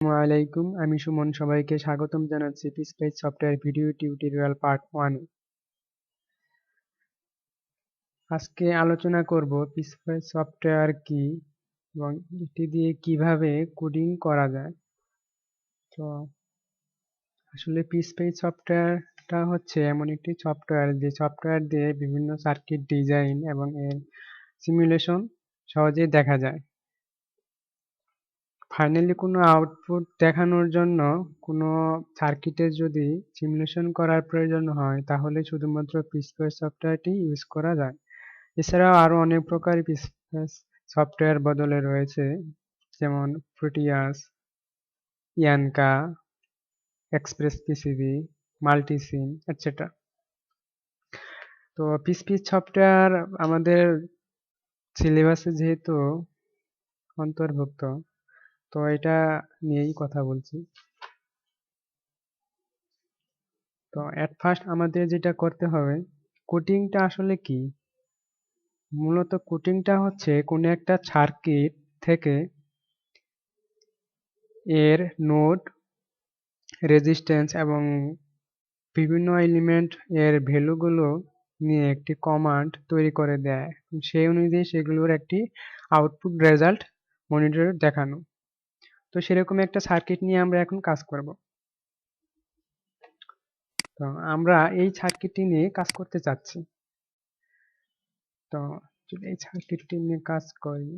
আসসালামু আলাইকুম, আমি সুমন। সবাইকে স্বাগতম জানাচ্ছি পিসপ্লেস সফটওয়্যার ভিডিও টিউটোরিয়াল পার্ট 1 এ। আজকে আলোচনা করব পিসপ্লেস সফটওয়্যার কি এবং এটি দিয়ে কিভাবে কোডিং করা যায়। তো আসলে পিসপ্লেস সফটওয়্যারটা হচ্ছে এমন একটি সফটওয়্যার যে সফটওয়্যার দিয়ে বিভিন্ন সার্কিট ডিজাইন এবং এর সিমুলেশন সহজেই দেখা যায়। ফাইনালি কোনো আউটপুট দেখানোর জন্য কোনো সার্কিটের যদি সিমুলেশন করার প্রয়োজন হয় তাহলে শুধুমাত্র পিসপ্লেস সফটওয়্যারটি ইউজ করা যায়। এছাড়াও আরো অনেক প্রকার পিসপ্লেস সফটওয়্যার বদলে রয়েছে, যেমন প্রোটিয়াস, ইয়ানকা, এক্সপ্রেস পিসিবি, মাল্টিসিম এটসেট্রা। তো পিসপ্লেস সফটওয়্যার আমাদের সিলেবাসে যেহেতু অন্তর্ভুক্ত, তো এটা নিয়েই কথা বলছি। তো এট ফার্স্ট আমাদের যেটা করতে হবে, কোডিংটা আসলে কি? মূলত কোডিংটা হচ্ছে কোনো একটা সার্কিট থেকে এর নোড, রেজিস্ট্যান্স এবং বিভিন্ন এলিমেন্ট এর ভ্যালুগুলো নিয়ে একটি কমান্ড তৈরি করে দেয়। সেই অনুযায়ী সেগুলোর একটি আউটপুট রেজাল্ট মনিটরে দেখানো। তো সেরকম একটা সার্কিট নিয়ে আমরা এখন কাজ করব। তো আমরা এই সার্কিটটি নিয়ে কাজ করতে চাচ্ছি। তো যদি এই সার্কিটটি নিয়ে কাজ করি,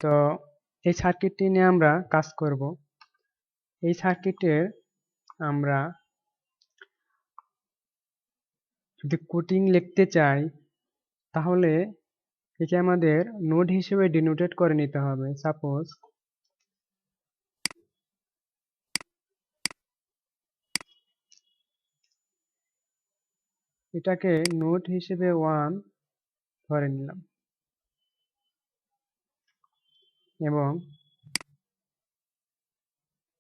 তো এই সার্কিটটি নিয়ে আমরা কাজ করব। এই সার্কিটের আমরা যদি কোডিং লিখতে চাই তাহলে একে আমাদের নোড হিসেবে ডিনোটেট করে নিতে হবে। সাপোজ এটাকে নোড হিসেবে 1 ধরে নিলাম এবং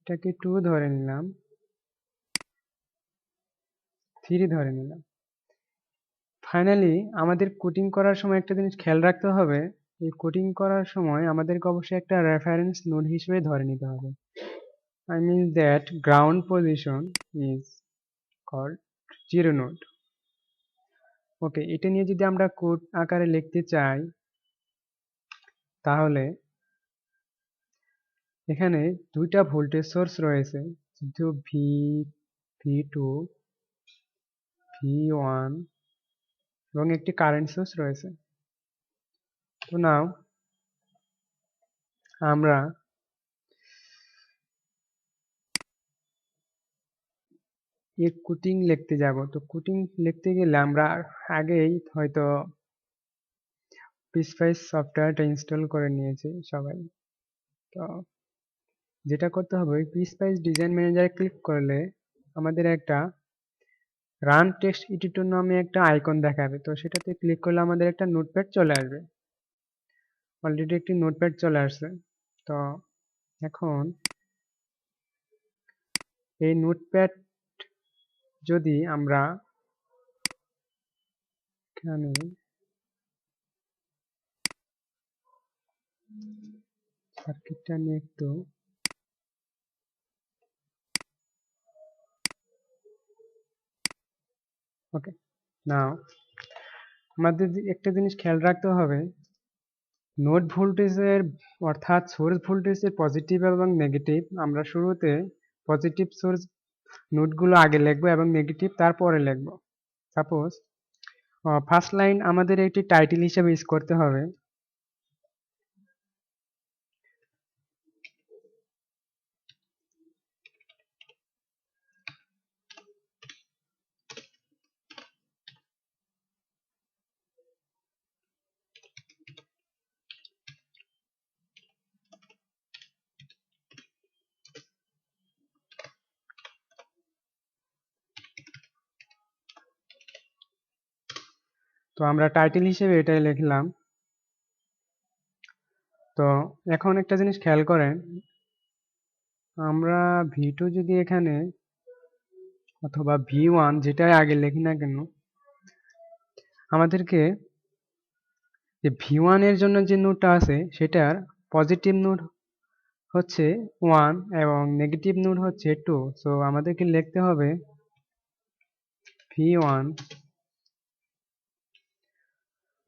এটাকে 2 ধরে নিলাম, 3 ধরে নিলাম। ফাইনালি আমাদের কোডিং করার সময় একটা জিনিস খেয়াল রাখতে হবে, এই কোডিং করার সময় আমাদেরকে অবশ্যই একটা রেফারেন্স নোড হিসেবে ধরে নিতে হবে। I mean that ground position is called 0 node. ওকে, এটা নিয়ে যদি আমরা কোড আকারে লিখতে চাই তাহলে এখানে দুইটা ভোল্টেজ সোর্স রয়েছে, V2, V1 এবং একটি কারেন্ট সোর্স রয়েছে। তো নাও আমরা এর কোডিং লিখতে যাব। তো কোডিং লিখতে গেলে আমরা আগেই হয়তো পিসপ্লেস সফটওয়্যারটা ইনস্টল করে নিয়েছি সবাই। তো যেটা করতে হবে, পিসপ্লেস ডিজাইন ম্যানেজারে ক্লিক করলে আমাদের একটা রান টেক্সট এডিটর নামে একটা আইকন দেখাবে। তো সেটাতে ক্লিক করলে আমাদের একটা নোটপ্যাড চলে আসবে। অলরেডি একটি নোটপ্যাড চলে আসছে। তো এখন এই নোটপ্যাড যদি আমরা এখানে সার্কিটটা নিয়ে একটু ওকে, নাও আমাদের একটা জিনিস খেয়াল রাখতে হবে, নোড ভোল্টেজের অর্থাৎ সোর্স ভোল্টেজের পজিটিভ এবং নেগেটিভ আমরা শুরুতে পজিটিভ সোর্স নোডগুলো আগে লিখবো এবং নেগেটিভ তারপরে লিখবো। সাপোজ ফার্স্ট লাইন আমাদের একটি টাইটেল হিসেবে ইউজ করতে হবে। তো আমরা টাইটেল হিসেবে এটাই লিখলাম। তো এখন একটা জিনিস খেয়াল করেন, আমরা V2 যদি এখানে অথবা V1 যেটাই আগে লিখি না কেন, আমাদেরকে যে V1 এর জন্য যে নোডটা আছে সেটার পজিটিভ নোড হচ্ছে 1 এবং নেগেটিভ নোড হচ্ছে 2। সো আমাদেরকে লিখতে হবে V1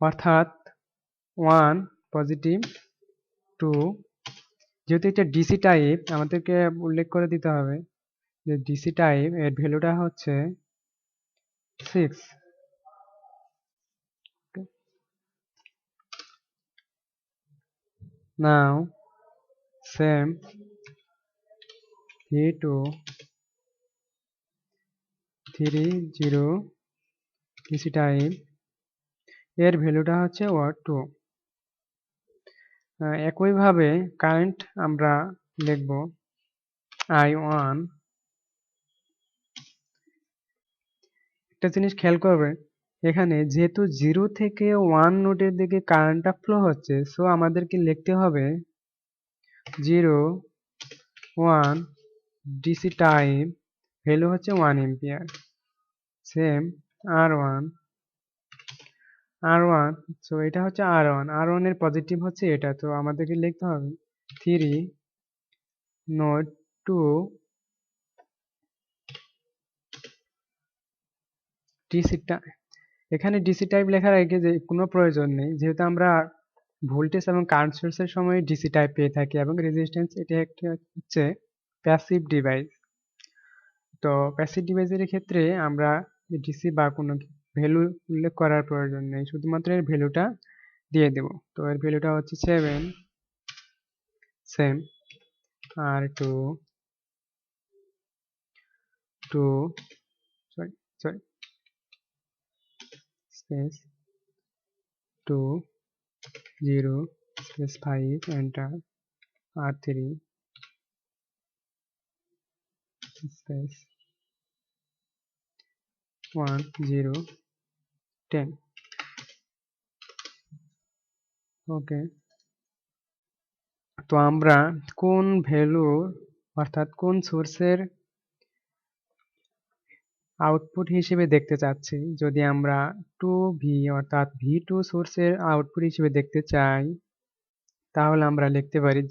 অর্থাৎ 1 পজিটিভ 2, যেহেতু এটা ডিসি টাইপ আমাদেরকে উল্লেখ করে দিতে হবে যে ডিসি টাইপ এর ভ্যালুটা হচ্ছে 6। নাও সেম V2 30 ডিসি টাইপ এর ভ্যালুটা হচ্ছে 2। একইভাবে কারেন্ট আমরা লিখব I1। একটা জিনিস খেয়াল করবে, এখানে যেহেতু 0 থেকে 1 নোডের দিকে কারেন্টটা ফ্লো হচ্ছে, সো আমাদেরকে লিখতে হবে 0 1 ডিসি টাইপ ভ্যালু হচ্ছে 1 এম্পিয়ার। সেম R1 সো এটা হচ্ছে R1 এর পজিটিভ হচ্ছে এটা, তো আমাদেরকে লিখতে হবে 3 নোড 2 ডিসি। এখানে ডিসি টাইপ লেখার আগে যে কোনো প্রয়োজন নেই, যেহেতু আমরা ভোল্টেজ এবং কারেন্ট সোর্সের সময় ডিসি টাইপ পেয়ে থাকি এবং রেজিস্ট্যান্স এটা একটা হচ্ছে প্যাসিভ ডিভাইস। তো প্যাসিভ ডিভাইসের ক্ষেত্রে আমরা ডিসি বা কোনো ভ্যালু উল্লেখ করার প্রয়োজন নেই, শুধুমাত্র এর ভ্যালুটা দিয়ে দেব। তো এর ভ্যালুটা হচ্ছে 7 same R2 2 sorry sorry space 2 0 space 5 enter R3 space 1 0 10। ওকে, তো আমরা কোন ভ্যালু অর্থাৎ কোন সোর্সের আউটপুট হিসেবে দেখতে চাচ্ছি? যদি আমরা 2V অর্থাৎ V2 সোর্সের আউটপুট হিসেবে দেখতে চাই, তাহলে আমরা লিখতে পারি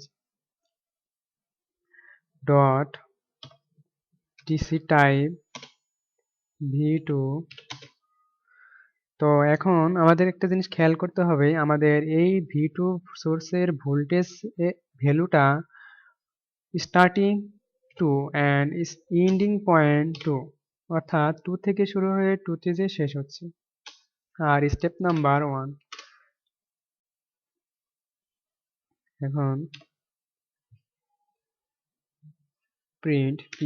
ডট ডিসি টাইপ V2। তো এখন আমাদের একটা জিনিস খেয়াল করতে হবে, আমাদের এই V2 সোর্সের ভোল্টেজ ভ্যালুটা স্টার্টিং 2 অ্যান্ড এন্ডিং পয়েন্ট 2, অর্থাৎ 2 থেকে শুরু হয়ে 2 তে যে শেষ হচ্ছে। আর স্টেপ নাম্বার 1। এখন প্রিন্ট P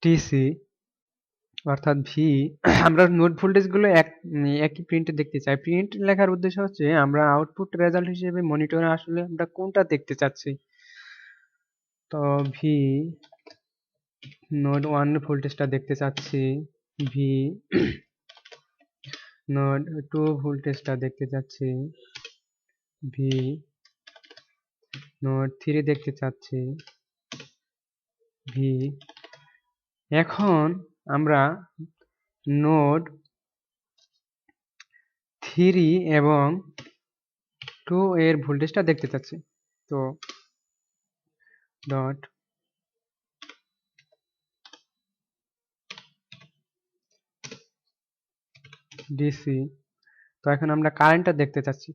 টিসি অর্থাৎ ভি। আমরা নোড ভোল্টেজ গুলো একই প্রিন্টে দেখতে চাই। প্রিন্ট লেখার উদ্দেশ্য হচ্ছে আমরা আউটপুট রেজাল্ট হিসেবে মনিটরে আসলে আমরা কোনটা দেখতে চাচ্ছি। তো ভি নোড 1 ভোল্টেজটা দেখতে চাচ্ছি, ভি নোড 2 ভোল্টেজটা দেখতে চাচ্ছি, ভি নোড 3 দেখতে চাচ্ছি, ভি। এখন আমরা নোড 3 এবং 2 এর ভোল্টেজটা দেখতে চাচ্ছি। তো ডট ডিসি। তো এখন আমরা কারেন্টটা দেখতে চাচ্ছি,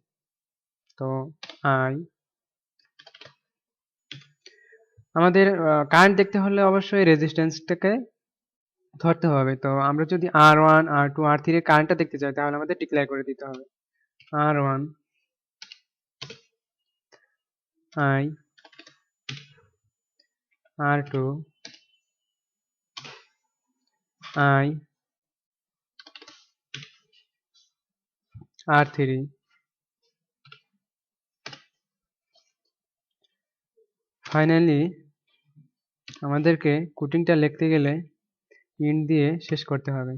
তো আই। আমাদের কারেন্ট দেখতে হলে অবশ্যই রেজিস্ট্যান্সটাকে ধরতে হবে। তো আমরা যদি R1 R2 R3 এর কারেন্টটা দেখতে চাই, তাহলে আমাদের ডিক্লেয়ার করে দিতে হবে R1 I R2 I R3। Finally আমাদেরকে কোটিংটা লিখতে গেলে ইন্ট দিয়ে শেষ করতে হবে।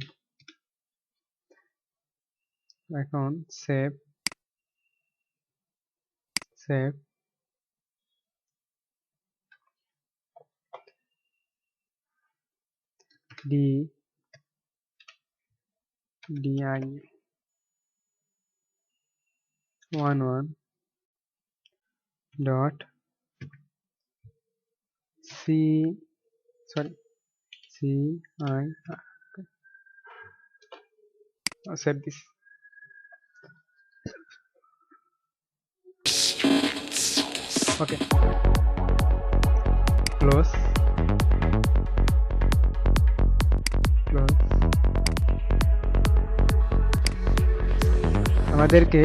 এখন save di 11 dot save this. Okay, close. আমাদেরকে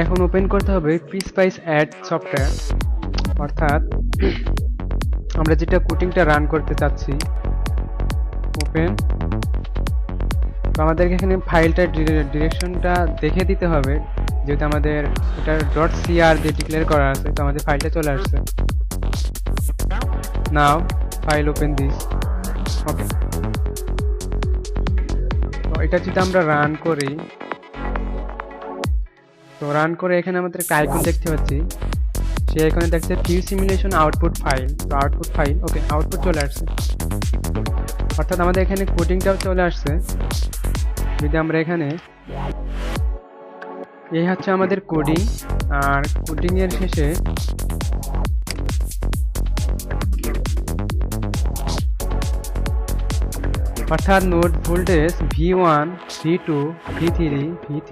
এখন ওপেন করতে হবে পিসপাইস অ্যাড সফটওয়্যার, অর্থাৎ আমরা যেটা কোডিংটা রান করতে চাচ্ছি। ওপেন। তো আমাদেরকে এখানে ফাইলটার ডিরেকশনটা দেখে দিতে হবে, যেহেতু আমাদের এটা .cr দিয়ে ডিক্লেয়ার করা আছে। তো আমাদের ফাইলটা চলে আসছে। নাও ফাইল ওপেন দিস। ওকে, তো এটা যদি আমরা রান করি, তো রান করে এখানে আমাদের একটা আইকন দেখতে পাচ্ছি। সেই আইকনে দেখছে ভিউ সিমুলেশন আউটপুট ফাইল। তো আউটপুট ফাইল, ওকে, আউটপুট চলে আসছে, অর্থাৎ আমাদের এখানে কোডিংটাও চলে আসছে। যদি আমরা এখানে, এই হচ্ছে আমাদের কোডিং, আর কোডিং এর শেষে অর্থাৎ node voltage V1, V2, V3, V3,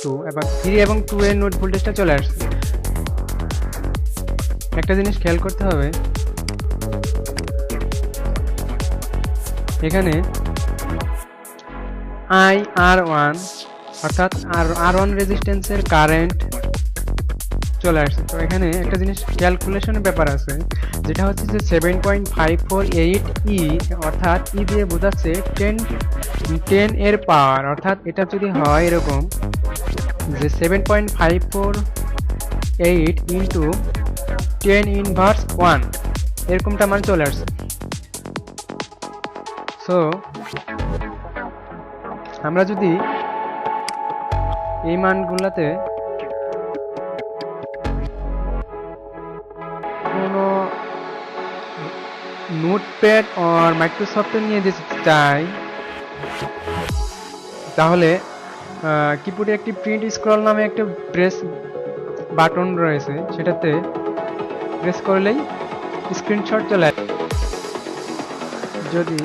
2 এবং 3 এবং 2 এর নোড ভোল্টেজটা চলে আসছে। একটা জিনিস খেয়াল করতে হবে, এখানে IR1 অর্থাৎ R1 রেজিস্ট্যান্সের কারেন্ট চলে আসছে। তো এখানে একটা জিনিস ক্যালকুলেশনের ব্যাপার আছে, যেটা হচ্ছে যে 7.548 E, অর্থাৎ E দিয়ে বোঝাচ্ছে 10 এর পাওয়ার। অর্থাৎ এটা যদি হয় এরকম যে 7.548 ইন্টু 10 ইনভার্স 1, এরকমটা মান চলে আসছে। সো আমরা যদি এই মানগুলোতে কোনো নোটপ্যাড আর মাইক্রোসফটে নিয়ে যেতে চাই, তাহলে কিবোর্ডে একটি প্রিন্ট স্ক্রল নামে একটা প্রেস বাটন রয়েছে, সেটাতে প্রেস করলেই স্ক্রিনশট চলে আসে। যদি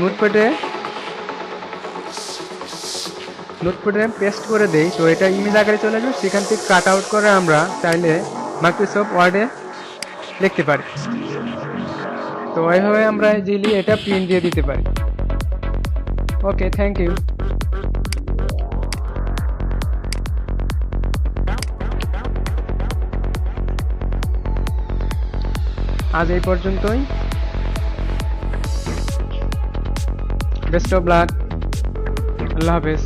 নোটপ্যাডে পেস্ট করে দেই, তো এটা ইমেজ আকারে চলে আসবে। সেখান থেকে কাট আউট করে আমরা চাইলে মাইক্রোসফট ওয়ার্ডে লিখতে পারি। তো এইভাবে আমরা ইজিলি এটা প্রিন্ট দিয়ে দিতে পারি। ওকে, থ্যাংক ইউ। আজ এই পর্যন্তই। Best of luck. আল্লাহ হাফেজ।